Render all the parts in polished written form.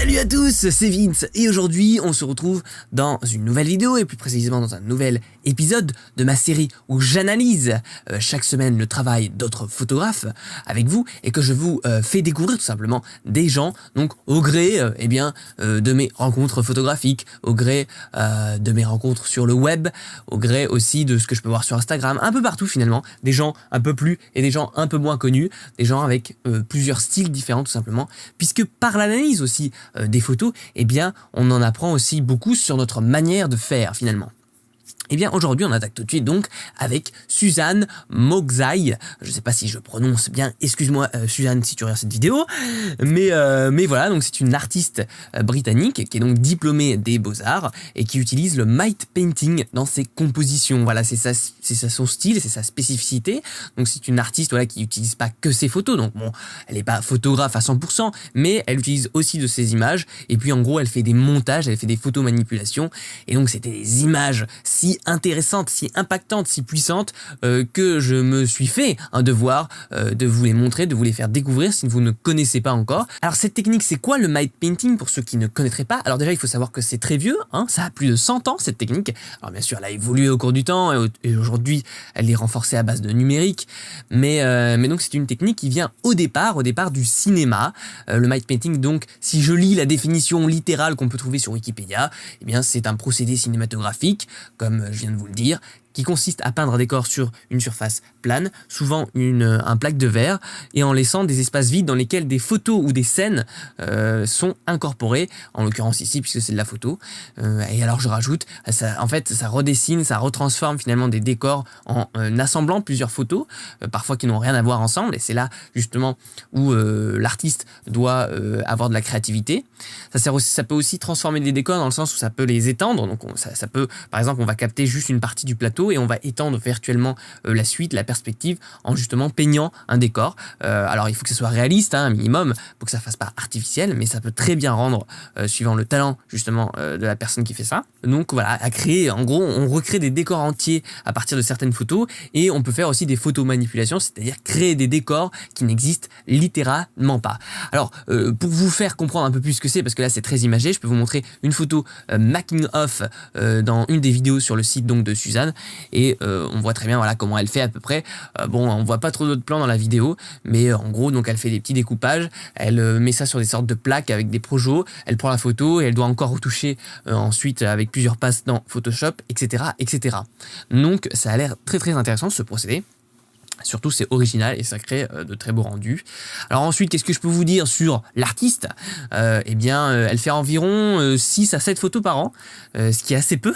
Salut à tous, c'est Vince et aujourd'hui on se retrouve dans une nouvelle vidéo et plus précisément dans un nouvel épisode de ma série où j'analyse chaque semaine le travail d'autres photographes avec vous et que je vous fais découvrir tout simplement des gens, donc au gré de mes rencontres photographiques, au gré de mes rencontres sur le web, au gré aussi de ce que je peux voir sur Instagram, un peu partout finalement, des gens un peu plus et des gens un peu moins connus, des gens avec plusieurs styles différents tout simplement, puisque par l'analyse aussi des photos, on en apprend aussi beaucoup sur notre manière de faire finalement. Aujourd'hui, on attaque tout de suite donc avec Suzanne Moghzai. Je ne sais pas si je prononce bien, excuse-moi Suzanne si tu regardes cette vidéo, mais voilà, donc c'est une artiste britannique qui est donc diplômée des Beaux-Arts et qui utilise le matte painting dans ses compositions. Voilà, c'est son style, c'est sa spécificité. Donc c'est une artiste qui n'utilise pas que ses photos, donc bon, elle n'est pas photographe à 100%, mais elle utilise aussi de ses images et puis en gros, elle fait des montages, elle fait des photos manipulations et donc c'était des images si intéressante, si impactante, si puissante que je me suis fait un devoir de vous les montrer, de vous les faire découvrir si vous ne connaissez pas encore. Alors cette technique, c'est quoi le matte painting pour ceux qui ne connaîtraient pas? Alors déjà, il faut savoir que c'est très vieux, ça a plus de 100 ans cette technique. Alors bien sûr, elle a évolué au cours du temps et aujourd'hui, elle est renforcée à base de numérique, mais donc c'est une technique qui vient au départ du cinéma. Le matte painting, donc, si je lis la définition littérale qu'on peut trouver sur Wikipédia, c'est un procédé cinématographique, comme je viens de vous le dire, qui consiste à peindre un décor sur une surface plane, souvent un plaque de verre, et en laissant des espaces vides dans lesquels des photos ou des scènes sont incorporées, en l'occurrence ici, puisque c'est de la photo. Et alors je rajoute, ça redessine, ça retransforme finalement des décors en assemblant plusieurs photos, parfois qui n'ont rien à voir ensemble, et c'est là justement où l'artiste doit avoir de la créativité. Ça peut aussi transformer des décors dans le sens où ça peut les étendre, donc ça peut, par exemple, on va capter juste une partie du plateau et on va étendre virtuellement la suite, la perspective, en justement peignant un décor. Alors il faut que ça soit réaliste, un minimum, pour que ça fasse pas artificiel, mais ça peut très bien rendre, suivant le talent justement de la personne qui fait ça. Donc voilà, à créer, en gros, on recrée des décors entiers à partir de certaines photos et on peut faire aussi des photos manipulations, c'est-à-dire créer des décors qui n'existent littéralement pas. Alors pour vous faire comprendre un peu plus ce que c'est, parce que là c'est très imagé, je peux vous montrer une photo making of dans une des vidéos sur le site donc de Suzanne. Et on voit très bien comment elle fait à peu près. On voit pas trop d'autres plans dans la vidéo, mais en gros donc elle fait des petits découpages, elle met ça sur des sortes de plaques avec des projos, elle prend la photo et elle doit encore retoucher ensuite avec plusieurs passes dans Photoshop, etc. Donc ça a l'air très très intéressant ce procédé. Surtout, c'est original et ça crée de très beaux rendus. Alors ensuite, qu'est-ce que je peux vous dire sur l'artiste? Elle fait environ 6 à 7 photos par an, ce qui est assez peu.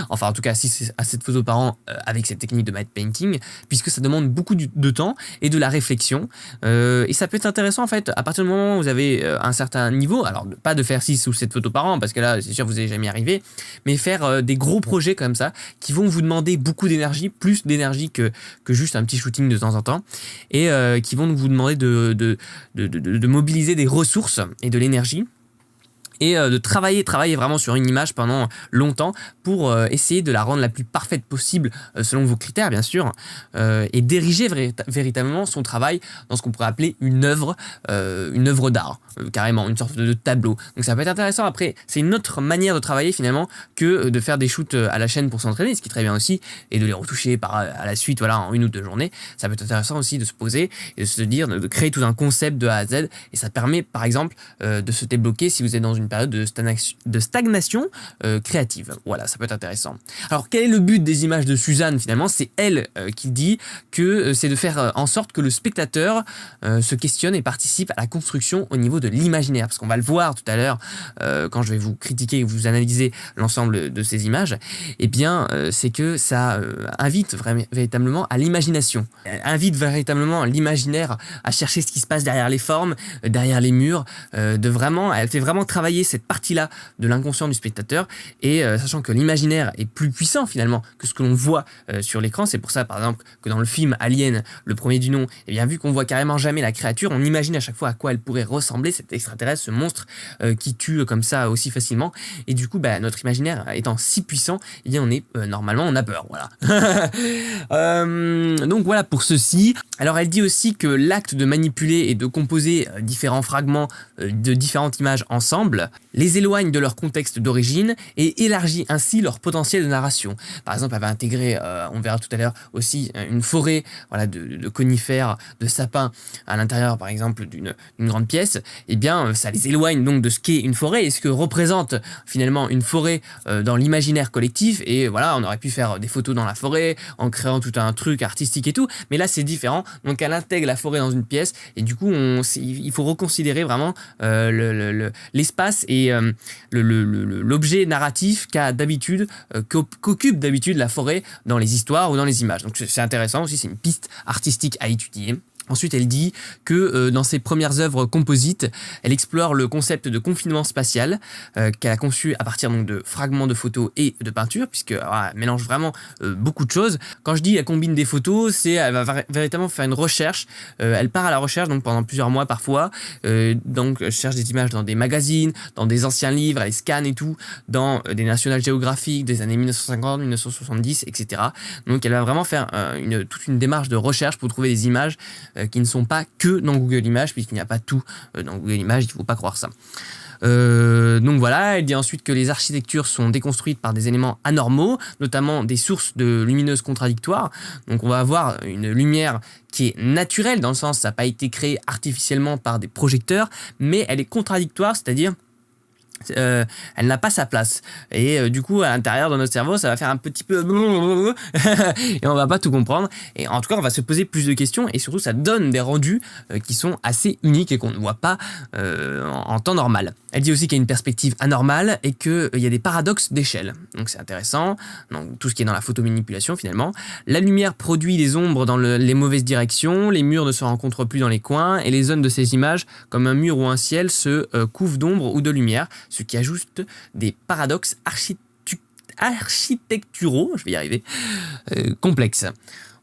Enfin, en tout cas, 6 à 7 photos par an avec cette technique de matte painting, puisque ça demande beaucoup de temps et de la réflexion. Et ça peut être intéressant, en fait, à partir du moment où vous avez un certain niveau, alors pas de faire 6 ou 7 photos par an, parce que là, c'est sûr, vous n'allez jamais y arriver, mais faire des gros projets comme ça, qui vont vous demander beaucoup d'énergie, plus d'énergie que juste un petit shooting de temps en temps, et qui vont vous demander de mobiliser des ressources et de l'énergie, et de travailler vraiment sur une image pendant longtemps pour essayer de la rendre la plus parfaite possible selon vos critères bien sûr, et d'ériger véritablement son travail dans ce qu'on pourrait appeler une œuvre d'art, carrément une sorte de tableau. Donc ça peut être intéressant. Après, c'est une autre manière de travailler finalement que de faire des shoots à la chaîne pour s'entraîner, ce qui est très bien aussi, et de les retoucher à la suite en 1 ou 2 journées. Ça peut être intéressant aussi de se poser et de se dire, de créer tout un concept de A à Z, et ça permet par exemple de se débloquer si vous êtes dans une période de stagnation créative. Voilà, ça peut être intéressant. Alors, quel est le but des images de Suzanne finalement? C'est elle qui dit que c'est de faire en sorte que le spectateur se questionne et participe à la construction au niveau de l'imaginaire. Parce qu'on va le voir tout à l'heure quand je vais vous critiquer et vous analyser l'ensemble de ces images, c'est que ça invite véritablement à l'imagination. Invite véritablement l'imaginaire à chercher ce qui se passe derrière les formes, derrière les murs, elle fait vraiment travailler cette partie-là de l'inconscient du spectateur, et sachant que l'imaginaire est plus puissant finalement que ce que l'on voit sur l'écran. C'est pour ça par exemple que dans le film Alien, le premier du nom, vu qu'on voit carrément jamais la créature, on imagine à chaque fois à quoi elle pourrait ressembler, cet extraterrestre, ce monstre qui tue comme ça aussi facilement, et du coup notre imaginaire étant si puissant, on est normalement on a peur, voilà. Donc voilà pour ceci. Alors elle dit aussi que l'acte de manipuler et de composer différents fragments de différentes images ensemble exemple, les éloigne de leur contexte d'origine et élargit ainsi leur potentiel de narration. Par exemple, elle va intégrer, on verra tout à l'heure aussi, une forêt voilà, de conifères, de sapins à l'intérieur par exemple d'une grande pièce. Eh bien, ça les éloigne donc de ce qu'est une forêt et ce que représente finalement une forêt dans l'imaginaire collectif. Et voilà, on aurait pu faire des photos dans la forêt en créant tout un truc artistique et tout, mais là c'est différent. Donc elle intègre la forêt dans une pièce et du coup il faut reconsidérer vraiment l'espace et l'objet narratif qu'occupe d'habitude la forêt dans les histoires ou dans les images. Donc c'est intéressant aussi, c'est une piste artistique à étudier. Ensuite, elle dit que dans ses premières œuvres composites, elle explore le concept de confinement spatial qu'elle a conçu à partir donc, de fragments de photos et de peintures, puisqu'elle mélange vraiment beaucoup de choses. Quand je dis elle combine des photos, elle va véritablement faire une recherche. Elle part à la recherche donc pendant plusieurs mois parfois. Donc, elle cherche des images dans des magazines, dans des anciens livres, elle les scanne et tout, dans des National Geographic des années 1950, 1970, etc. Donc, elle va vraiment faire toute une démarche de recherche pour trouver des images qui ne sont pas que dans Google Images, puisqu'il n'y a pas tout dans Google Images, il ne faut pas croire ça. Donc voilà, elle dit ensuite que les architectures sont déconstruites par des éléments anormaux, notamment des sources de lumineuses contradictoires. Donc on va avoir une lumière qui est naturelle, dans le sens ça n'a pas été créé artificiellement par des projecteurs, mais elle est contradictoire, c'est-à-dire elle n'a pas sa place et du coup à l'intérieur de notre cerveau ça va faire un petit peu et on va pas tout comprendre et en tout cas on va se poser plus de questions et surtout ça donne des rendus qui sont assez uniques et qu'on ne voit pas en temps normal. Elle dit aussi qu'il y a une perspective anormale et qu'il y a des paradoxes d'échelle, donc c'est intéressant. Donc, tout ce qui est dans la photomanipulation finalement. La lumière produit des ombres dans les mauvaises directions, les murs ne se rencontrent plus dans les coins et les zones de ces images comme un mur ou un ciel se couvrent d'ombre ou de lumière, ce qui ajoute des paradoxes architecturaux, je vais y arriver, complexes.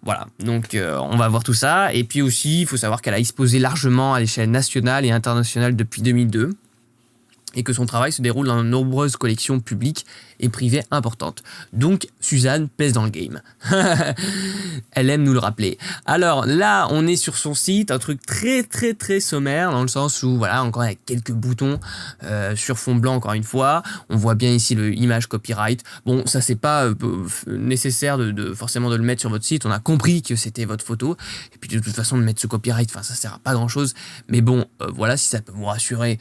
Voilà, donc on va voir tout ça. Et puis aussi, il faut savoir qu'elle a exposé largement à l'échelle nationale et internationale depuis 2002 et que son travail se déroule dans de nombreuses collections publiques et privées importantes. Donc, Suzanne pèse dans le game. Elle aime nous le rappeler. Alors là, on est sur son site, un truc très très très sommaire, dans le sens où, voilà, encore avec quelques boutons sur fond blanc, encore une fois. On voit bien ici le image copyright. Bon, ça c'est pas nécessaire forcément de le mettre sur votre site. On a compris que c'était votre photo. Et puis de toute façon, de mettre ce copyright, enfin, ça sert à pas grand chose. Mais bon, voilà, si ça peut vous rassurer,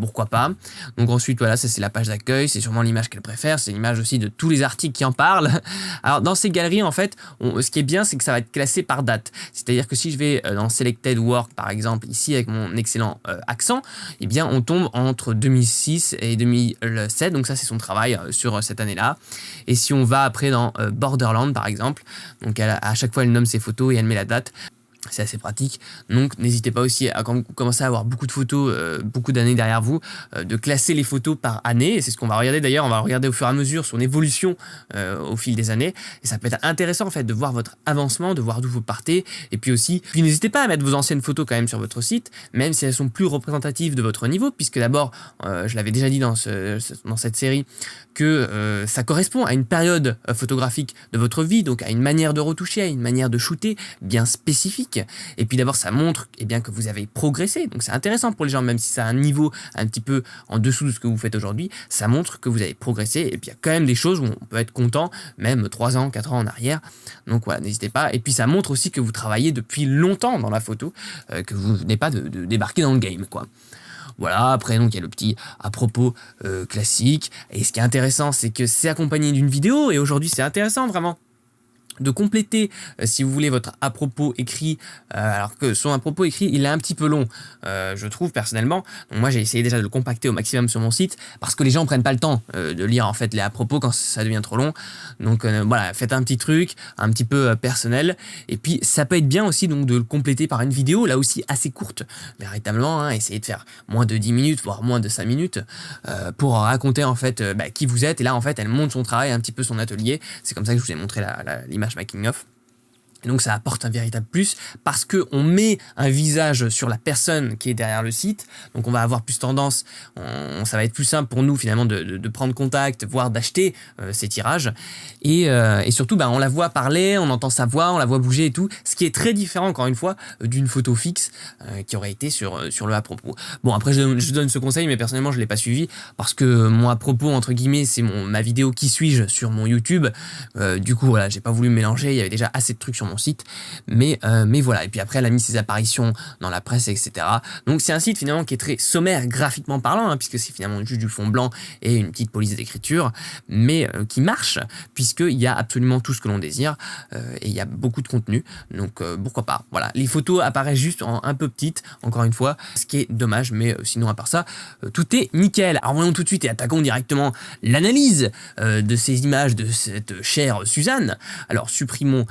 pourquoi pas. Donc ensuite, voilà, ça c'est la page d'accueil, c'est sûrement l'image qu'elle préfère, c'est l'image aussi de tous les articles qui en parlent. Alors dans ces galeries, en fait, ce qui est bien, c'est que ça va être classé par date. C'est-à-dire que si je vais dans Selected Work, par exemple, ici avec mon excellent accent, eh bien on tombe entre 2006 et 2007, donc ça c'est son travail sur cette année-là. Et si on va après dans Borderland, par exemple, donc à chaque fois elle nomme ses photos et elle met la date. C'est assez pratique, donc n'hésitez pas aussi à, quand vous commencez à avoir beaucoup de photos, beaucoup d'années derrière vous, de classer les photos par année, et c'est ce qu'on va regarder d'ailleurs, on va regarder au fur et à mesure son évolution au fil des années, et ça peut être intéressant en fait de voir votre avancement, de voir d'où vous partez, et puis aussi, n'hésitez pas à mettre vos anciennes photos quand même sur votre site, même si elles sont plus représentatives de votre niveau, puisque d'abord, je l'avais déjà dit dans cette série, que ça correspond à une période photographique de votre vie, donc à une manière de retoucher, à une manière de shooter bien spécifique. Et puis d'abord ça montre bien que vous avez progressé, donc c'est intéressant pour les gens, même si c'est un niveau un petit peu en dessous de ce que vous faites aujourd'hui, ça montre que vous avez progressé, et puis il y a quand même des choses où on peut être content, même 3 ans, 4 ans en arrière, donc voilà, n'hésitez pas. Et puis ça montre aussi que vous travaillez depuis longtemps dans la photo, que vous venez pas de débarquer dans le game, quoi. Voilà, après donc il y a le petit à propos classique, et ce qui est intéressant c'est que c'est accompagné d'une vidéo, et aujourd'hui c'est intéressant vraiment de compléter, si vous voulez, votre à propos écrit, alors que son à propos écrit, il est un petit peu long, je trouve personnellement. Donc moi, j'ai essayé déjà de le compacter au maximum sur mon site, parce que les gens prennent pas le temps de lire en fait les à propos quand ça devient trop long. Donc voilà, faites un petit truc, un petit peu personnel, et puis ça peut être bien aussi donc de le compléter par une vidéo, là aussi assez courte, véritablement, hein, essayez de faire moins de 10 minutes, voire moins de 5 minutes, pour raconter en fait qui vous êtes, et là en fait elle montre son travail, un petit peu son atelier. C'est comme ça que je vous ai montré l'image making of. Et donc ça apporte un véritable plus parce qu'on met un visage sur la personne qui est derrière le site. Donc on va avoir plus tendance, ça va être plus simple pour nous finalement de prendre contact, voire d'acheter ces tirages. Et surtout, on la voit parler, on entend sa voix, on la voit bouger et tout. Ce qui est très différent, encore une fois, d'une photo fixe qui aurait été sur le à propos. Bon, après je donne ce conseil, mais personnellement je ne l'ai pas suivi parce que mon à propos, entre guillemets, c'est ma vidéo Qui suis-je sur mon YouTube. Du coup, voilà, j'ai pas voulu me mélanger, il y avait déjà assez de trucs sur mon site, mais voilà. Et puis après elle a mis ses apparitions dans la presse, etc. Donc c'est un site finalement qui est très sommaire graphiquement parlant, puisque c'est finalement juste du fond blanc et une petite police d'écriture, mais qui marche puisqu'il y a absolument tout ce que l'on désire et il y a beaucoup de contenu, donc pourquoi pas. Voilà, les photos apparaissent juste un peu petites, encore une fois, ce qui est dommage, mais sinon à part ça, tout est nickel. Alors voyons tout de suite et attaquons directement l'analyse de ces images de cette chère Suzanne. Alors supprimons,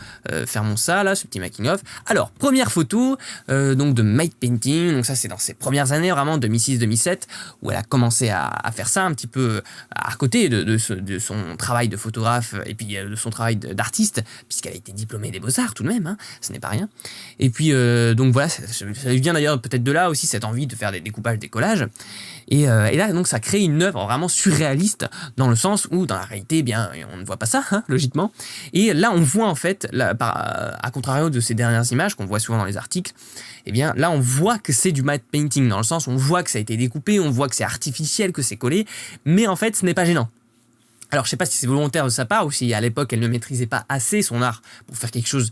fermons ça là, ce petit making of. Alors première photo donc de matte painting, donc ça c'est dans ses premières années vraiment, 2006-2007, où elle a commencé à faire ça un petit peu à côté de son travail de photographe et puis de son travail d'artiste, puisqu'elle a été diplômée des Beaux-Arts tout de même, ce n'est pas rien. Et puis donc voilà, ça vient d'ailleurs peut-être de là aussi, cette envie de faire des découpages, des collages. Et là donc ça crée une œuvre vraiment surréaliste, dans le sens où dans la réalité, on ne voit pas ça, logiquement. Et là on voit en fait, à contrario de ces dernières images qu'on voit souvent dans les articles, là on voit que c'est du matte painting, dans le sens où on voit que ça a été découpé, on voit que c'est artificiel, que c'est collé, mais en fait ce n'est pas gênant. Alors je sais pas si c'est volontaire de sa part ou si à l'époque elle ne maîtrisait pas assez son art pour faire quelque chose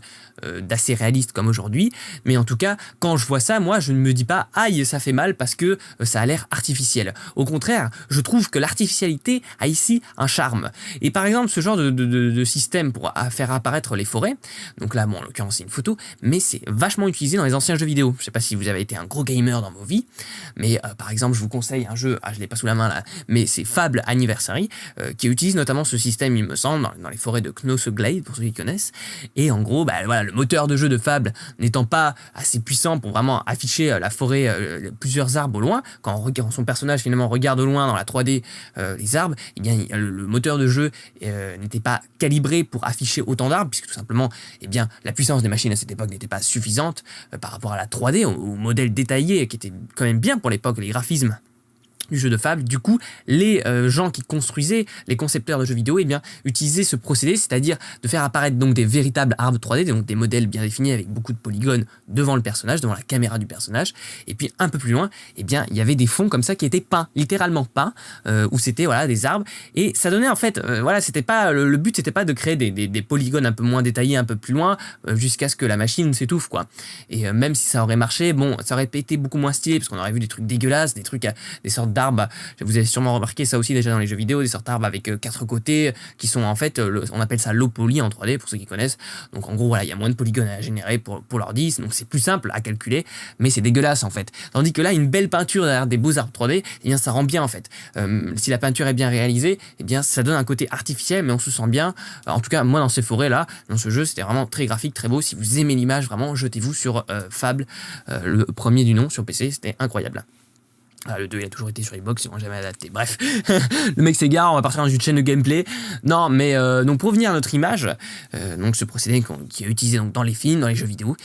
d'assez réaliste comme aujourd'hui, mais en tout cas quand je vois ça, moi je ne me dis pas aïe ça fait mal parce que ça a l'air artificiel. Au contraire, je trouve que l'artificialité a ici un charme. Et par exemple ce genre de système pour faire apparaître les forêts, donc là en l'occurrence c'est une photo, mais c'est vachement utilisé dans les anciens jeux vidéo. Je sais pas si vous avez été un gros gamer dans vos vies, mais par exemple je vous conseille un jeu, je l'ai pas sous la main là, mais c'est Fable Anniversary qui utilise notamment ce système, il me semble, dans les forêts de Knossoglade, pour ceux qui connaissent. Et en gros, voilà, le moteur de jeu de Fable n'étant pas assez puissant pour vraiment afficher la forêt, plusieurs arbres au loin, quand son personnage finalement regarde au loin dans la 3D les arbres, le moteur de jeu n'était pas calibré pour afficher autant d'arbres, puisque tout simplement, la puissance des machines à cette époque n'était pas suffisante par rapport à la 3D, au modèle détaillé, qui était quand même bien pour l'époque, les graphismes du jeu de Fable. Du coup, les gens qui construisaient, les concepteurs de jeux vidéo, utilisaient ce procédé, c'est-à-dire de faire apparaître donc des véritables arbres 3D, donc des modèles bien définis avec beaucoup de polygones devant le personnage, devant la caméra du personnage. Et puis un peu plus loin, il y avait des fonds comme ça qui étaient peints, littéralement peints, où c'était des arbres. Et ça donnait en fait, c'était pas le but, c'était pas de créer des polygones un peu moins détaillés, un peu plus loin, jusqu'à ce que la machine s'étouffe, quoi. Et même si ça aurait marché, ça aurait été beaucoup moins stylé, parce qu'on aurait vu des trucs dégueulasses, des sortes d'arbres, vous avez sûrement remarqué ça aussi déjà dans les jeux vidéo, des sortes d'arbres avec 4 côtés qui sont en fait, on appelle ça low poly en 3D pour ceux qui connaissent. Donc en gros il y a moins de polygones à générer pour l'ordi, donc c'est plus simple à calculer, mais c'est dégueulasse en fait. Tandis que là une belle peinture derrière des beaux arbres 3D, ça rend bien en fait. Si la peinture est bien réalisée, ça donne un côté artificiel, mais on se sent bien. En tout cas moi dans ces forêts là, dans ce jeu, c'était vraiment très graphique, très beau. Si vous aimez l'image, vraiment jetez-vous sur Fable, le premier du nom sur PC, c'était incroyable. Le 2 il a toujours été sur Xbox, ils n'ont jamais adapté. Bref, le mec s'égare, on va partir dans une chaîne de gameplay. Non, mais donc pour revenir à notre image, donc ce procédé qui est utilisé donc dans les films, dans les jeux vidéo,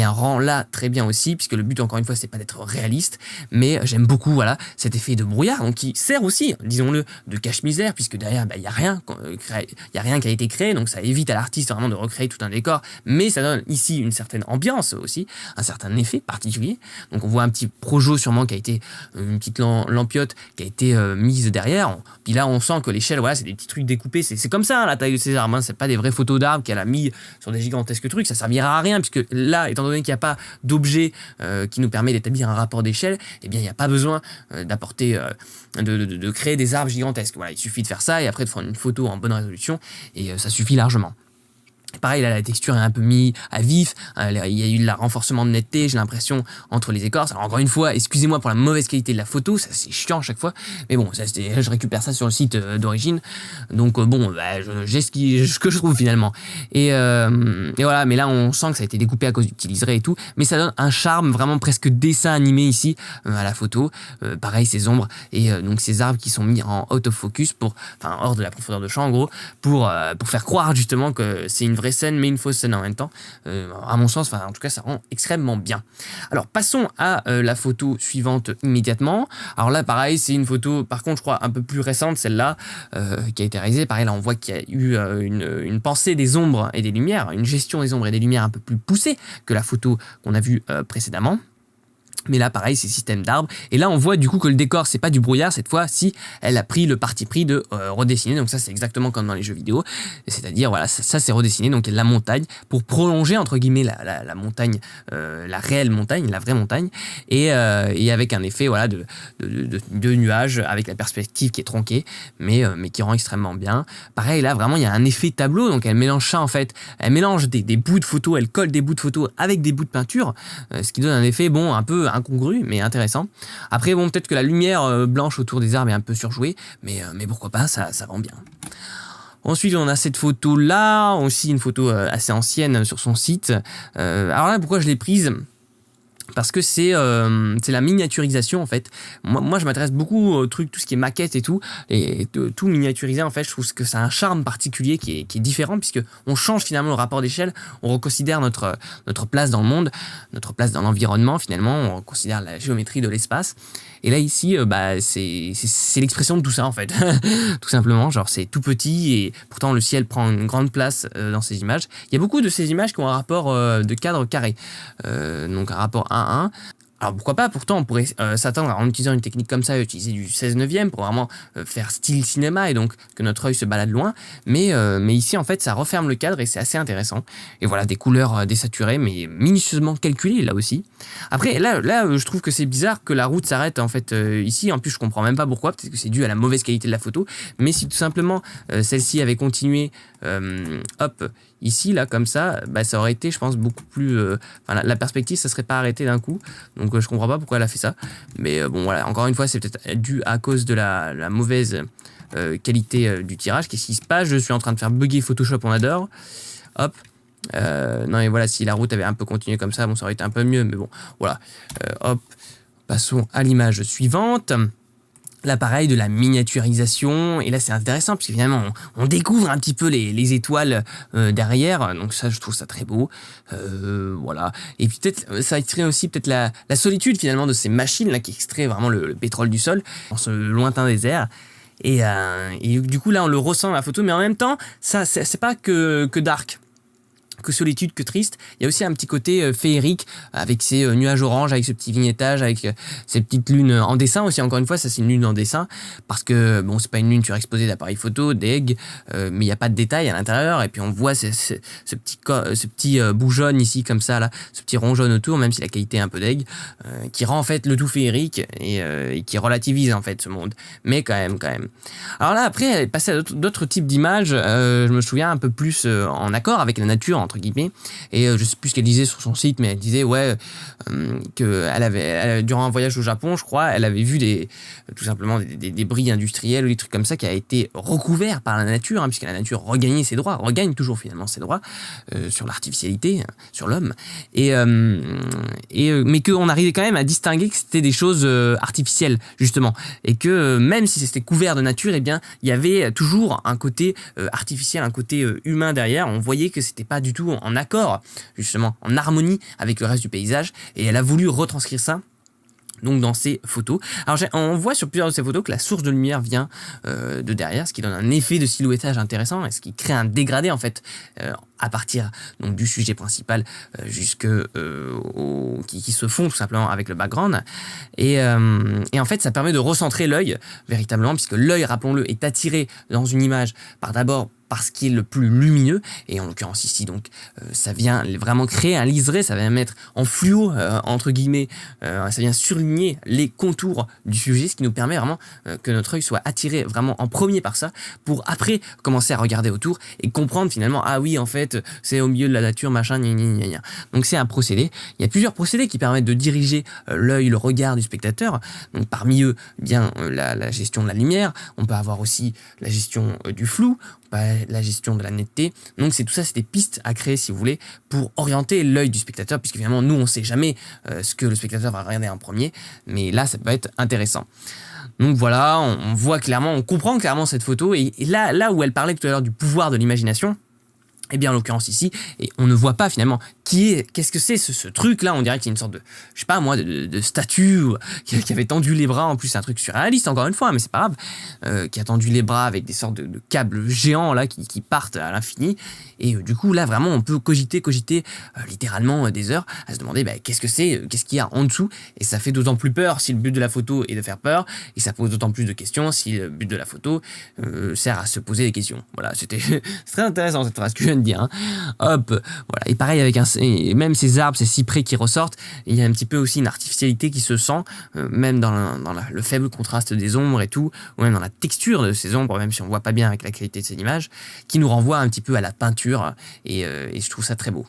rend là très bien aussi, puisque le but encore une fois c'est pas d'être réaliste, mais j'aime beaucoup cet effet de brouillard, donc qui sert aussi, disons-le, de cache-misère, puisque derrière il y a rien qui a été créé, donc ça évite à l'artiste vraiment de recréer tout un décor, mais ça donne ici une certaine ambiance aussi, un certain effet particulier. Donc on voit un petit projo sûrement qui a été une petite lampiote qui a été mise derrière. Puis là, on sent que l'échelle, c'est des petits trucs découpés. C'est comme ça, la taille de ces arbres. C'est pas des vraies photos d'arbres qu'elle a mis sur des gigantesques trucs. Ça servira à rien, puisque là, étant donné qu'il n'y a pas d'objet qui nous permet d'établir un rapport d'échelle, il n'y a pas besoin d'apporter, de créer des arbres gigantesques. Voilà, il suffit de faire ça et après de faire une photo en bonne résolution et ça suffit largement. Pareil, là, la texture est un peu mise à vif, il y a eu de la renforcement de netteté, j'ai l'impression, entre les écorces. Alors encore une fois, excusez-moi pour la mauvaise qualité de la photo, ça c'est chiant à chaque fois, mais bon, je récupère ça sur le site d'origine, donc j'ai ce que je trouve finalement. Et voilà, mais là on sent que ça a été découpé à cause du petit liseré et tout, mais ça donne un charme vraiment presque dessin animé ici, à la photo. Pareil, ces ombres, et donc ces arbres qui sont mis en autofocus hors de la profondeur de champ en gros, pour faire croire justement que c'est une une vraie scène mais une fausse scène en même temps. À mon sens, en tout cas, ça rend extrêmement bien. Alors, passons à la photo suivante immédiatement. Alors là, pareil, c'est une photo, par contre, je crois, un peu plus récente, celle-là, qui a été réalisée. Pareil, là, on voit qu'il y a eu une pensée des ombres et des lumières, une gestion des ombres et des lumières un peu plus poussée que la photo qu'on a vue précédemment. Mais là, pareil, c'est système d'arbres. Et là, on voit du coup que le décor, c'est pas du brouillard. Cette fois, si elle a pris le parti pris de redessiner. Donc ça, c'est exactement comme dans les jeux vidéo. C'est-à-dire, voilà, ça c'est redessiné. Donc la montagne, pour prolonger, entre guillemets, la montagne, la réelle montagne, la vraie montagne. Et avec un effet, voilà, de nuages, avec la perspective qui est tronquée, mais qui rend extrêmement bien. Pareil, là, vraiment, il y a un effet tableau. Donc elle mélange ça, en fait. Elle mélange des bouts de photos, elle colle des bouts de photos avec des bouts de peinture. Ce qui donne un effet, bon, un peu incongru, mais intéressant. Après, bon, peut-être que la lumière blanche autour des arbres est un peu surjouée, mais pourquoi pas, ça rend bien. Ensuite, on a cette photo-là, aussi une photo assez ancienne sur son site. Alors là, pourquoi je l'ai prise ? Parce que c'est la miniaturisation en fait. Moi je m'intéresse beaucoup au truc, tout ce qui est maquette et tout tout miniaturisé en fait. Je trouve que ça a un charme particulier qui est différent, puisque on change finalement le rapport d'échelle. On reconsidère notre place dans le monde, notre place dans l'environnement finalement. On reconsidère la géométrie de l'espace. Et là ici, c'est l'expression de tout ça en fait. Tout simplement, genre c'est tout petit et pourtant le ciel prend une grande place dans ces images. Il y a beaucoup de ces images qui ont un rapport de cadre carré, donc un rapport 1-1. Alors pourquoi pas, pourtant on pourrait s'attendre en utilisant une technique comme ça à utiliser du 16/9 pour vraiment faire style cinéma et donc que notre œil se balade loin, mais ici en fait ça referme le cadre et c'est assez intéressant. Et voilà, des couleurs désaturées mais minutieusement calculées là aussi. Après là je trouve que c'est bizarre que la route s'arrête en fait ici, en plus je comprends même pas pourquoi, peut-être que c'est dû à la mauvaise qualité de la photo, mais si tout simplement celle-ci avait continué ici là comme ça, ça aurait été je pense beaucoup plus la perspective ça serait pas arrêté d'un coup, donc je comprends pas pourquoi elle a fait ça, mais bon voilà, encore une fois c'est peut-être dû à cause de la mauvaise qualité du tirage. Qu'est-ce qui se passe? Je suis en train de faire bugger Photoshop, on adore. Hop. Non et voilà, si la route avait un peu continué comme ça, bon ça aurait été un peu mieux, mais bon voilà. Hop, passons à l'image suivante. Là, pareil, de la miniaturisation. Et là, c'est intéressant, parce que finalement, on découvre un petit peu les étoiles derrière. Donc ça, je trouve ça très beau. Voilà. Et puis peut-être, ça extrait aussi peut-être la solitude, finalement, de ces machines-là, qui extraient vraiment le pétrole du sol, dans ce lointain désert. Et du coup, là, on le ressent dans la photo. Mais en même temps, ça, c'est pas que dark, que solitude, que triste. Il y a aussi un petit côté féerique avec ces nuages orange, avec ce petit vignettage, avec ces petites lunes en dessin aussi. Encore une fois, ça c'est une lune en dessin parce que bon, c'est pas une lune surexposée d'appareil photo, d'aigle, mais il n'y a pas de détails à l'intérieur. Et puis on voit ce petit bout jaune ici comme ça là, ce petit rond jaune autour, même si la qualité est un peu d'aigle, qui rend en fait le tout féerique et qui relativise en fait ce monde. Mais quand même. Alors là après, elle est passée à d'autres types d'images. Je me souviens un peu plus en accord avec la nature entre guillemets, et je sais plus ce qu'elle disait sur son site, mais elle disait que elle, durant un voyage au Japon, je crois, elle avait vu tout simplement des débris industriels ou des trucs comme ça qui a été recouvert par la nature, puisque la nature regagne toujours finalement ses droits sur l'artificialité, sur l'homme, mais qu'on arrivait quand même à distinguer que c'était des choses artificielles justement, et que même si c'était couvert de nature, eh bien il y avait toujours un côté artificiel, un côté humain derrière. On voyait que c'était pas du tout en accord, justement, en harmonie avec le reste du paysage, et elle a voulu retranscrire ça donc dans ses photos. Alors on voit sur plusieurs de ces photos que la source de lumière vient de derrière, ce qui donne un effet de silhouettage intéressant et ce qui crée un dégradé en fait à partir donc du sujet principal qui se fond tout simplement avec le background, et en fait ça permet de recentrer l'œil véritablement, puisque l'œil, rappelons-le, est attiré dans une image par ce qui est le plus lumineux, et en l'occurrence ici donc ça vient vraiment créer un liseré, ça vient mettre en fluo entre guillemets, ça vient surligner les contours du sujet, ce qui nous permet vraiment que notre œil soit attiré vraiment en premier par ça, pour après commencer à regarder autour et comprendre finalement, ah oui en fait c'est au milieu de la nature machin gna gna gna. Donc c'est un procédé, il y a plusieurs procédés qui permettent de diriger l'œil, le regard du spectateur. Donc parmi eux bien la gestion de la lumière, on peut avoir aussi la gestion du flou, la gestion de la netteté. Donc tout ça, c'est des pistes à créer si vous voulez pour orienter l'œil du spectateur, puisque finalement nous on sait jamais ce que le spectateur va regarder en premier, mais là ça peut être intéressant. Donc voilà, on comprend clairement cette photo, et là où elle parlait tout à l'heure du pouvoir de l'imagination, Et bien en l'occurrence ici, et on ne voit pas finalement qu'est-ce que c'est ce truc là, on dirait qu'il y a une sorte de, je sais pas moi, de statue qui avait tendu les bras, en plus c'est un truc surréaliste encore une fois, mais c'est pas grave, qui a tendu les bras avec des sortes de câbles géants là qui partent à l'infini, et du coup là vraiment on peut cogiter littéralement des heures à se demander qu'est-ce que c'est, qu'est-ce qu'il y a en dessous, et ça fait d'autant plus peur si le but de la photo est de faire peur, et ça pose d'autant plus de questions si le but de la photo sert à se poser des questions. Voilà, c'était c'est très intéressant cette phrase que je viens de dire, hein. Hop, voilà. Et pareil avec même ces arbres, ces cyprès qui ressortent, il y a un petit peu aussi une artificialité qui se sent, même dans le faible contraste des ombres et tout, ou même dans la texture de ces ombres, même si on voit pas bien avec la qualité de ces images, qui nous renvoie un petit peu à la peinture, et je trouve ça très beau.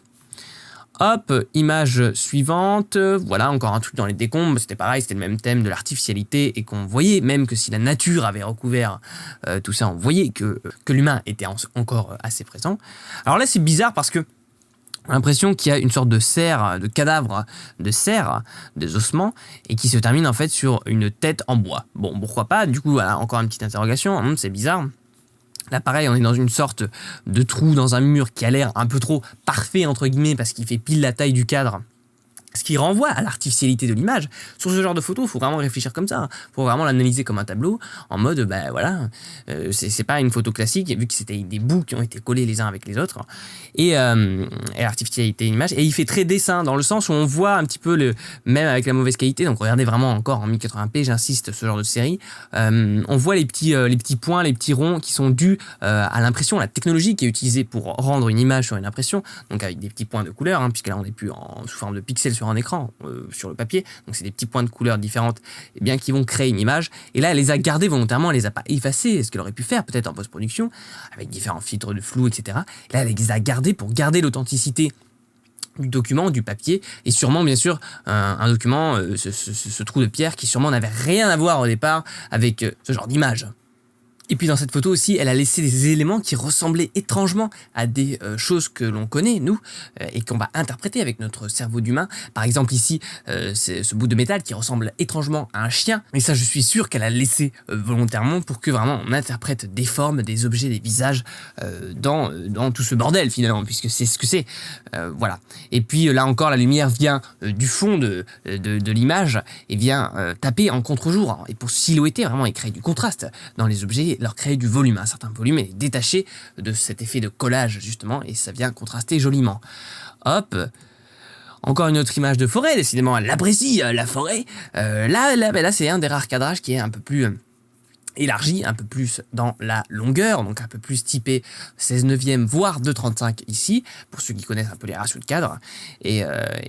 Hop, image suivante, voilà encore un truc dans les décombres, c'était pareil, c'était le même thème de l'artificialité et qu'on voyait même que si la nature avait recouvert tout ça, on voyait que l'humain était encore assez présent. Alors là c'est bizarre parce que on a l'impression qu'il y a une sorte de cerf, de cadavre de cerf, des ossements, et qui se termine en fait sur une tête en bois. Bon, pourquoi pas, du coup voilà, encore une petite interrogation, c'est bizarre. Là, pareil, on est dans une sorte de trou dans un mur qui a l'air un peu trop parfait, entre guillemets, parce qu'il fait pile la taille du cadre. Ce qui renvoie à l'artificialité de l'image. Sur ce genre de photo, il faut vraiment réfléchir comme ça. Il faut vraiment l'analyser comme un tableau, en mode, voilà, c'est pas une photo classique, vu que c'était des bouts qui ont été collés les uns avec les autres. Et l'artificialité de l'image. Et il fait très dessin, dans le sens où on voit un petit peu, même avec la mauvaise qualité, donc regardez vraiment encore en 1080p, j'insiste, ce genre de série, on voit les petits points, les petits ronds qui sont dus à l'impression, la technologie qui est utilisée pour rendre une image sur une impression, donc avec des petits points de couleur, hein, puisque là on n'est plus sous forme de pixels sur un écran, sur le papier, donc c'est des petits points de couleurs différentes, et bien qui vont créer une image, et là elle les a gardés volontairement, elle les a pas effacés, ce qu'elle aurait pu faire peut-être en post-production, avec différents filtres de flou, etc. Là elle les a gardés pour garder l'authenticité du document, du papier, et sûrement bien sûr un document, ce trou de pierre qui sûrement n'avait rien à voir au départ avec ce genre d'image. Et puis dans cette photo aussi, elle a laissé des éléments qui ressemblaient étrangement à des choses que l'on connaît, nous, et qu'on va interpréter avec notre cerveau d'humain. Par exemple ici, c'est ce bout de métal qui ressemble étrangement à un chien. Et ça, je suis sûr qu'elle a laissé volontairement pour que vraiment on interprète des formes, des objets, des visages dans tout ce bordel finalement, puisque c'est ce que c'est. Voilà. Et puis là encore, la lumière vient du fond de l'image et vient taper en contre-jour, hein, et pour silhouetter vraiment et créer du contraste dans les objets, leur créer du volume, un certain volume, et détaché de cet effet de collage justement, et ça vient contraster joliment. Hop, encore une autre image de forêt, décidément elle apprécie la forêt. Là c'est un des rares cadrages qui est un peu plus élargi, un peu plus dans la longueur, donc un peu plus typé 16/9, voire 2/35 ici, pour ceux qui connaissent un peu les ratios de cadre. Et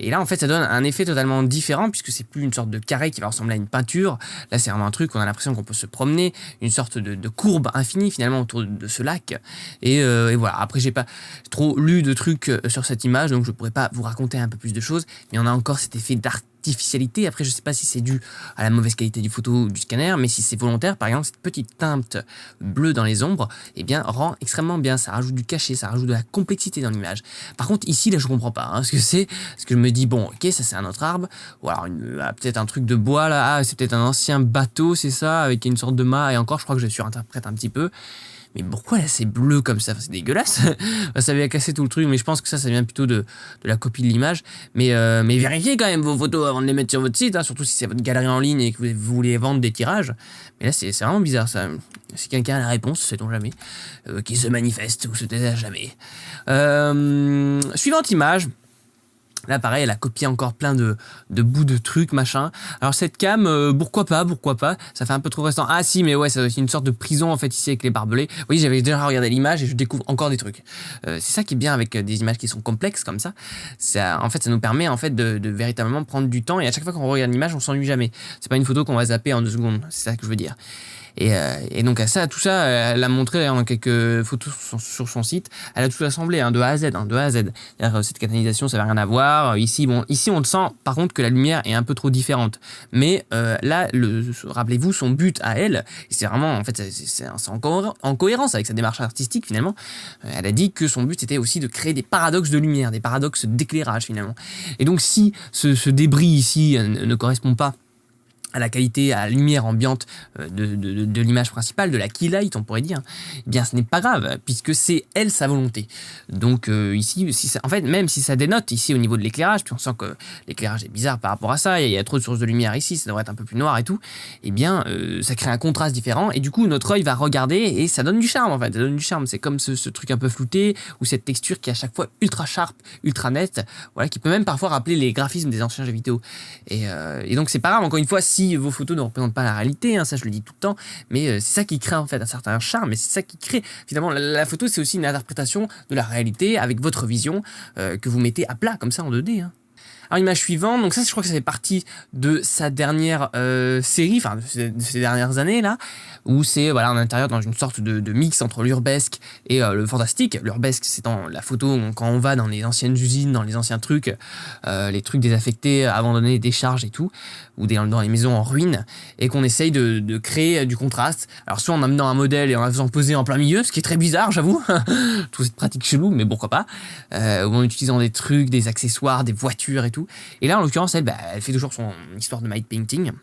là, en fait, ça donne un effet totalement différent, puisque c'est plus une sorte de carré qui va ressembler à une peinture. Là, c'est vraiment un truc, on a l'impression qu'on peut se promener, une sorte de courbe infinie, finalement, autour de ce lac. Et voilà, après, j'ai pas trop lu de trucs sur cette image, donc je pourrais pas vous raconter un peu plus de choses, mais on a encore cet effet d'artificialité. Après, je sais pas si c'est dû à la mauvaise qualité du photo ou du scanner, mais si c'est volontaire, par exemple, cette petite teinte bleue dans les ombres, eh bien, rend extrêmement bien. Ça rajoute du cachet, ça rajoute de la complexité dans l'image. Par contre, ici, là, je comprends pas, hein, ce que c'est, parce que je me dis, bon, ok, ça c'est un autre arbre, ou alors peut-être un truc de bois, là, c'est peut-être un ancien bateau, c'est ça, avec une sorte de mât, et encore, je crois que je surinterprète un petit peu. Mais pourquoi là c'est bleu comme ça? C'est dégueulasse. Ça vient casser tout le truc, mais je pense que ça vient plutôt de la copie de l'image. Mais vérifiez quand même vos photos avant de les mettre sur votre site, hein, surtout si c'est votre galerie en ligne et que vous voulez vendre des tirages. Mais là c'est vraiment bizarre ça. Si quelqu'un a la réponse, sait-on jamais, qui se manifeste ou se taise jamais. Suivante image. Là, pareil, elle a copié encore plein de bouts de trucs, machin. Alors, cette cam, pourquoi pas. Ça fait un peu trop restant. Ah, si, mais ouais, c'est une sorte de prison, en fait, ici, avec les barbelés. Oui, j'avais déjà regardé l'image et je découvre encore des trucs. C'est ça qui est bien avec des images qui sont complexes, comme ça. En fait, ça nous permet, en fait, de véritablement prendre du temps. Et à chaque fois qu'on regarde l'image, on s'ennuie jamais. C'est pas une photo qu'on va zapper en 2 secondes. C'est ça que je veux dire. Et donc tout ça, elle a montré dans quelques photos sur son site. Elle a tout assemblé, hein, de A à Z, de A à Z. Cette canalisation, ça n'a rien à voir. Ici, on le sent, par contre, que la lumière est un peu trop différente. Mais là, rappelez-vous, son but à elle, c'est vraiment, en fait, c'est en cohérence avec sa démarche artistique, finalement. Elle a dit que son but, c'était aussi de créer des paradoxes de lumière, des paradoxes d'éclairage, finalement. Et donc, si ce débris ici ne correspond pas à la qualité, à la lumière ambiante de l'image principale, de la key light, on pourrait dire, eh bien ce n'est pas grave, puisque c'est elle sa volonté. Donc ici, en fait, même si ça dénote ici au niveau de l'éclairage, puis on sent que l'éclairage est bizarre par rapport à ça, il y a trop de sources de lumière ici, ça devrait être un peu plus noir et tout, eh bien ça crée un contraste différent, et du coup notre œil va regarder, et ça donne du charme en fait, ça donne du charme. C'est comme ce truc un peu flouté, ou cette texture qui est à chaque fois ultra sharp, ultra nette, voilà, qui peut même parfois rappeler les graphismes des anciens jeux vidéo. Et donc c'est pas grave, encore une fois, si vos photos ne représentent pas la réalité, hein, ça je le dis tout le temps, mais c'est ça qui crée en fait un certain charme, et c'est ça qui crée finalement la photo, c'est aussi une interprétation de la réalité avec votre vision que vous mettez à plat comme ça en 2D. Hein. Alors image suivante, donc ça je crois que ça fait partie de sa dernière série, enfin de ces dernières années là, où c'est voilà, en intérieur dans une sorte de mix entre l'urbesque et le fantastique. L'urbesque c'est dans la photo quand on va dans les anciennes usines, dans les anciens trucs, les trucs désaffectés, abandonnés, décharges et tout, ou dans les maisons en ruine, et qu'on essaye de créer du contraste. Alors soit en amenant un modèle et en la faisant poser en plein milieu, ce qui est très bizarre j'avoue, toute cette pratique chelou, mais pourquoi pas, ou en utilisant des trucs, des accessoires, des voitures et tout. Et là, en l'occurrence, elle fait toujours son histoire de matte painting.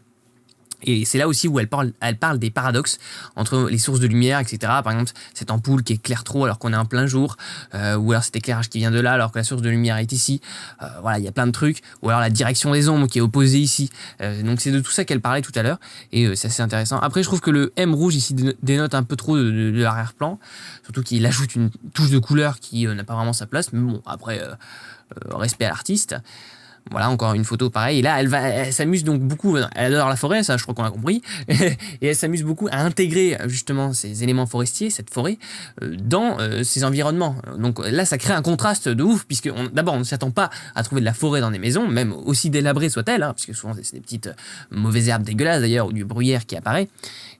Et c'est là aussi où elle parle des paradoxes entre les sources de lumière, etc. Par exemple, cette ampoule qui éclaire trop alors qu'on est en plein jour, ou alors cet éclairage qui vient de là alors que la source de lumière est ici. Voilà, il y a plein de trucs. Ou alors la direction des ombres qui est opposée ici. Donc c'est de tout ça qu'elle parlait tout à l'heure, et c'est assez intéressant. Après, je trouve que le M rouge ici dénote un peu trop de l'arrière-plan, surtout qu'il ajoute une touche de couleur qui n'a pas vraiment sa place. Mais bon, après, respect à l'artiste. Voilà, encore une photo pareil. Et là, elle s'amuse donc beaucoup. Elle adore la forêt, ça, je crois qu'on l'a compris. Et elle s'amuse beaucoup à intégrer justement ces éléments forestiers, cette forêt, dans ces environnements. Donc là, ça crée un contraste de ouf, puisque d'abord, on ne s'attend pas à trouver de la forêt dans des maisons, même aussi délabrées soit-elles, hein, puisque souvent c'est des petites mauvaises herbes dégueulasses d'ailleurs, ou du bruyère qui apparaît.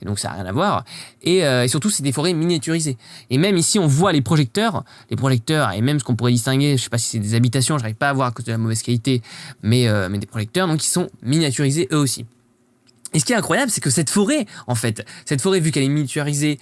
Et donc ça n'a rien à voir. Et surtout, c'est des forêts miniaturisées. Et même ici, on voit les projecteurs, et même ce qu'on pourrait distinguer, je sais pas si c'est des habitations, j'arrive pas à voir à cause de la mauvaise qualité, mais des projecteurs, donc ils sont miniaturisés eux aussi. Et ce qui est incroyable, c'est que cette forêt, vu qu'elle est miniaturisée,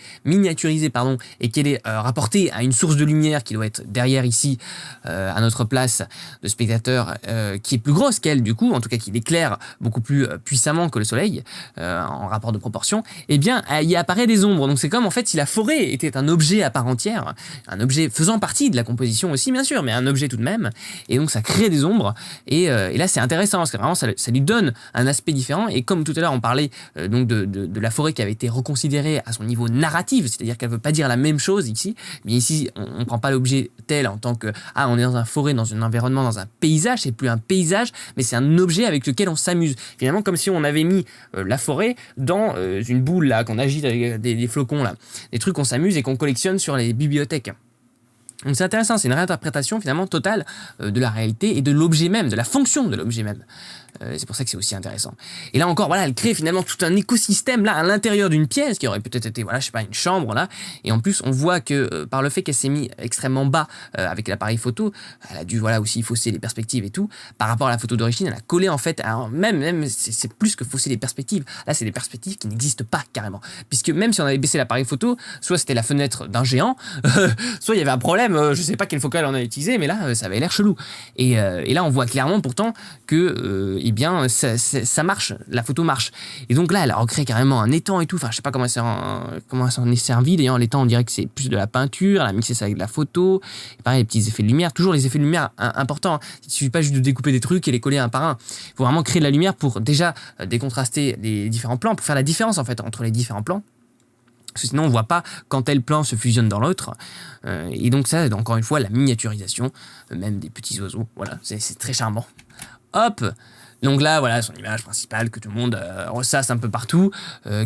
et qu'elle est rapportée à une source de lumière qui doit être derrière ici, à notre place de spectateur, qui est plus grosse qu'elle du coup, en tout cas qui l'éclaire beaucoup plus puissamment que le soleil, en rapport de proportion, eh bien, il y apparaît des ombres. Donc c'est comme en fait si la forêt était un objet à part entière, un objet faisant partie de la composition aussi bien sûr, mais un objet tout de même, et donc ça crée des ombres, et là c'est intéressant, parce que vraiment ça lui donne un aspect différent, et comme tout à l'heure on parlait donc de la forêt qui avait été reconsidérée à son niveau narratif, c'est-à-dire qu'elle ne veut pas dire la même chose ici, mais ici on ne prend pas l'objet tel en tant que on est dans un forêt, dans un environnement, dans un paysage, c'est plus un paysage, mais c'est un objet avec lequel on s'amuse. Finalement, comme si on avait mis la forêt dans une boule là, qu'on agite avec des flocons là, des trucs qu'on s'amuse et qu'on collectionne sur les bibliothèques. Donc c'est intéressant, c'est une réinterprétation finalement totale de la réalité et de l'objet même, de la fonction de l'objet même. C'est pour ça que c'est aussi intéressant. Et là encore, voilà, elle crée finalement tout un écosystème là à l'intérieur d'une pièce qui aurait peut-être été, voilà, je sais pas, une chambre là. Et en plus, on voit que par le fait qu'elle s'est mise extrêmement bas avec l'appareil photo, elle a dû voilà aussi fausser les perspectives et tout. Par rapport à la photo d'origine, elle a collé en fait, même c'est plus que fausser les perspectives. Là, c'est des perspectives qui n'existent pas carrément, puisque même si on avait baissé l'appareil photo, soit c'était la fenêtre d'un géant, soit il y avait un problème. Je sais pas quelle focale on a utilisé, mais là, ça avait l'air chelou. Et là, on voit clairement pourtant que eh bien ça marche, la photo marche. Et donc là elle a recréé carrément un étang et tout, enfin je sais pas comment elle s'en est servi. D'ailleurs l'étang on dirait que c'est plus de la peinture, elle a mixé ça avec de la photo, et pareil les petits effets de lumière, toujours les effets de lumière importants, il suffit pas juste de découper des trucs et les coller un par un, il faut vraiment créer de la lumière pour déjà décontraster les différents plans, pour faire la différence en fait entre les différents plans. Parce que sinon on voit pas quand tel plan se fusionne dans l'autre, et donc ça encore une fois la miniaturisation, même des petits oiseaux, voilà, c'est très charmant. Hop. Donc là, voilà, son image principale que tout le monde ressasse un peu partout,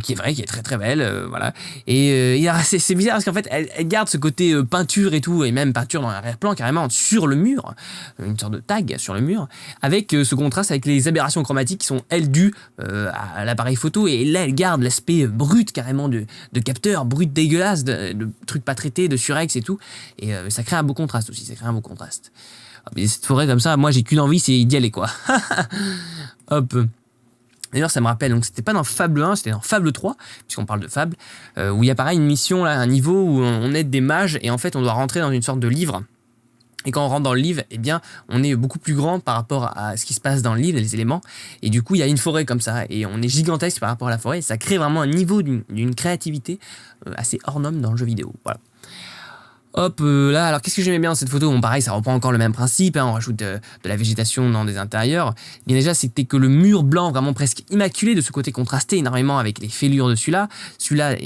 qui est vraie, qui est très très belle, voilà. Et c'est bizarre parce qu'en fait, elle garde ce côté peinture et tout, et même peinture dans l'arrière-plan carrément sur le mur, une sorte de tag sur le mur, avec ce contraste avec les aberrations chromatiques qui sont elles dues à l'appareil photo. Et là, elle garde l'aspect brut carrément de capteur, brut dégueulasse, de trucs pas traités, de surex et tout. Et ça crée un beau contraste aussi, Mais cette forêt comme ça, moi j'ai qu'une envie, c'est d'y aller quoi. Hop. D'ailleurs ça me rappelle, donc c'était pas dans Fable 1, c'était dans Fable 3, puisqu'on parle de Fable, où il y a pareil une mission là, un niveau où on aide des mages, et en fait on doit rentrer dans une sorte de livre Et quand on rentre dans le livre, eh bien, on est beaucoup plus grand par rapport à ce qui se passe dans le livre, les éléments. Et du coup, il y a une forêt comme ça, et on est gigantesque par rapport à la forêt. Et ça crée vraiment un niveau d'une créativité assez hors norme dans le jeu vidéo. Voilà. Hop, là, alors qu'est-ce que j'aimais bien dans cette photo? Bon, pareil, ça reprend encore le même principe, hein, on rajoute de la végétation dans des intérieurs. Bien déjà, c'était que le mur blanc, vraiment presque immaculé, de ce côté contrasté énormément avec les fêlures de celui-là. Celui-là,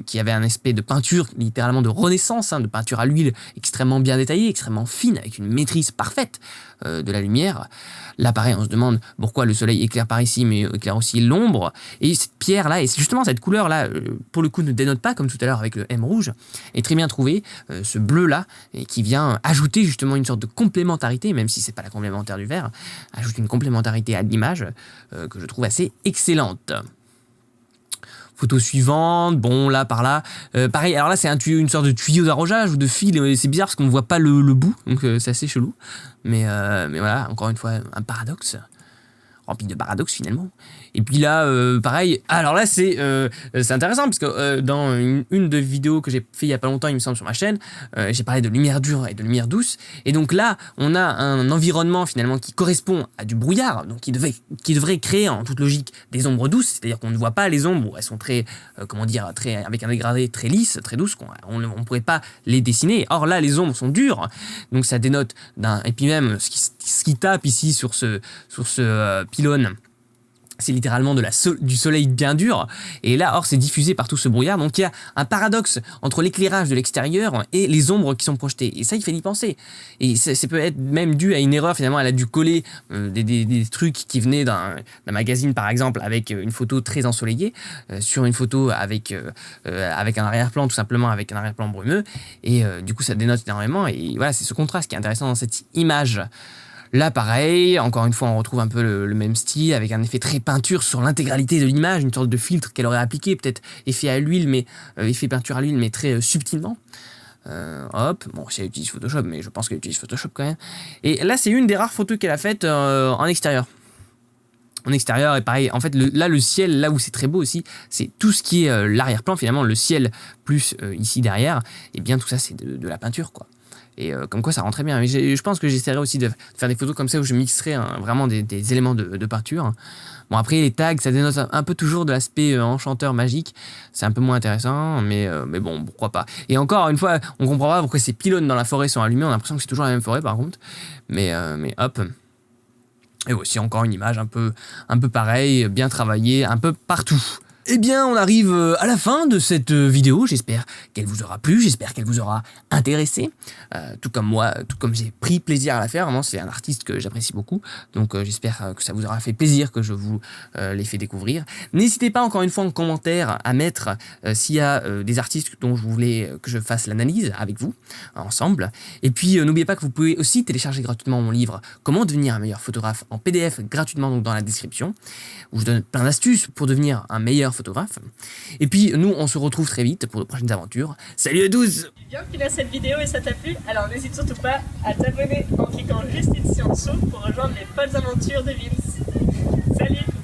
qui avait un aspect de peinture, littéralement de renaissance, hein, de peinture à l'huile extrêmement bien détaillée, extrêmement fine, avec une maîtrise parfaite de la lumière. Là, pareil, on se demande pourquoi le soleil éclaire par ici, mais éclaire aussi l'ombre. Et cette pierre-là, et justement cette couleur-là, pour le coup, ne dénote pas, comme tout à l'heure avec le M rouge, est très bien trouvé. Ce bleu-là, qui vient ajouter justement une sorte de complémentarité, même si c'est pas la complémentaire du vert, ajoute une complémentarité à l'image que je trouve assez excellente. Photo suivante, bon là par là, pareil, alors là c'est une sorte de tuyau d'arrosage ou de fil, c'est bizarre parce qu'on ne voit pas le bout, donc c'est assez chelou, mais voilà, encore une fois un paradoxe, rempli de paradoxes finalement. Et puis là, pareil, alors là c'est intéressant parce que dans une de vidéos que j'ai fait il y a pas longtemps, il me semble, sur ma chaîne, j'ai parlé de lumière dure et de lumière douce. Et donc là, on a un environnement finalement qui correspond à du brouillard, donc qui devrait créer en toute logique des ombres douces, c'est-à-dire qu'on ne voit pas les ombres, elles sont très, comment dire, très, avec un dégradé très lisse, très douce, on ne pourrait pas les dessiner. Or là, les ombres sont dures, donc ça dénote d'un... Et puis même, ce qui tape ici sur ce pylône, c'est littéralement du soleil bien dur, et là, or, c'est diffusé par tout ce brouillard, donc il y a un paradoxe entre l'éclairage de l'extérieur et les ombres qui sont projetées, et ça, il fait y penser, et ça peut être même dû à une erreur, finalement, elle a dû coller des trucs qui venaient d'un magazine, par exemple, avec une photo très ensoleillée, sur une photo avec un arrière-plan, tout simplement, avec un arrière-plan brumeux, et du coup, ça dénote énormément, et voilà, c'est ce contraste qui est intéressant dans cette image. Là, pareil, encore une fois, on retrouve un peu le même style, avec un effet très peinture sur l'intégralité de l'image, une sorte de filtre qu'elle aurait appliqué, peut-être effet à l'huile, mais effet peinture à l'huile, mais très subtilement. Hop, bon, si elle utilise Photoshop, mais je pense qu'elle utilise Photoshop quand même. Et là, c'est une des rares photos qu'elle a faites en extérieur. En extérieur, et pareil, en fait, là, le ciel, là où c'est très beau aussi, c'est tout ce qui est l'arrière-plan, finalement, le ciel plus ici derrière, et bien tout ça, c'est de la peinture, quoi. Et comme quoi ça rend très bien. Mais je pense que j'essaierai aussi de faire des photos comme ça où je mixerai vraiment des éléments de peinture. Bon, après les tags, ça dénote un peu toujours de l'aspect enchanteur magique. C'est un peu moins intéressant, mais bon, pourquoi pas. Et encore une fois, on comprend pas pourquoi ces pylônes dans la forêt sont allumés. On a l'impression que c'est toujours la même forêt par contre. Mais hop. Et aussi encore une image un peu pareille, bien travaillée, un peu partout. Eh bien, on arrive à la fin de cette vidéo. J'espère qu'elle vous aura plu, j'espère qu'elle vous aura intéressé, tout comme moi, tout comme j'ai pris plaisir à la faire. Vraiment, c'est un artiste que j'apprécie beaucoup, donc j'espère que ça vous aura fait plaisir que je vous l'ai fait découvrir. N'hésitez pas encore une fois en commentaire à mettre s'il y a des artistes dont je voulais que je fasse l'analyse avec vous, ensemble. Et puis, n'oubliez pas que vous pouvez aussi télécharger gratuitement mon livre « Comment devenir un meilleur photographe » en PDF gratuitement, donc dans la description, où je donne plein d'astuces pour devenir un meilleur photographe. Et puis nous, on se retrouve très vite pour de prochaines aventures. Salut à tous! Bien qu'il a cette vidéo et ça t'a plu, alors n'hésite surtout pas à t'abonner en cliquant juste ici en dessous pour rejoindre les folles aventures de Vince. Salut!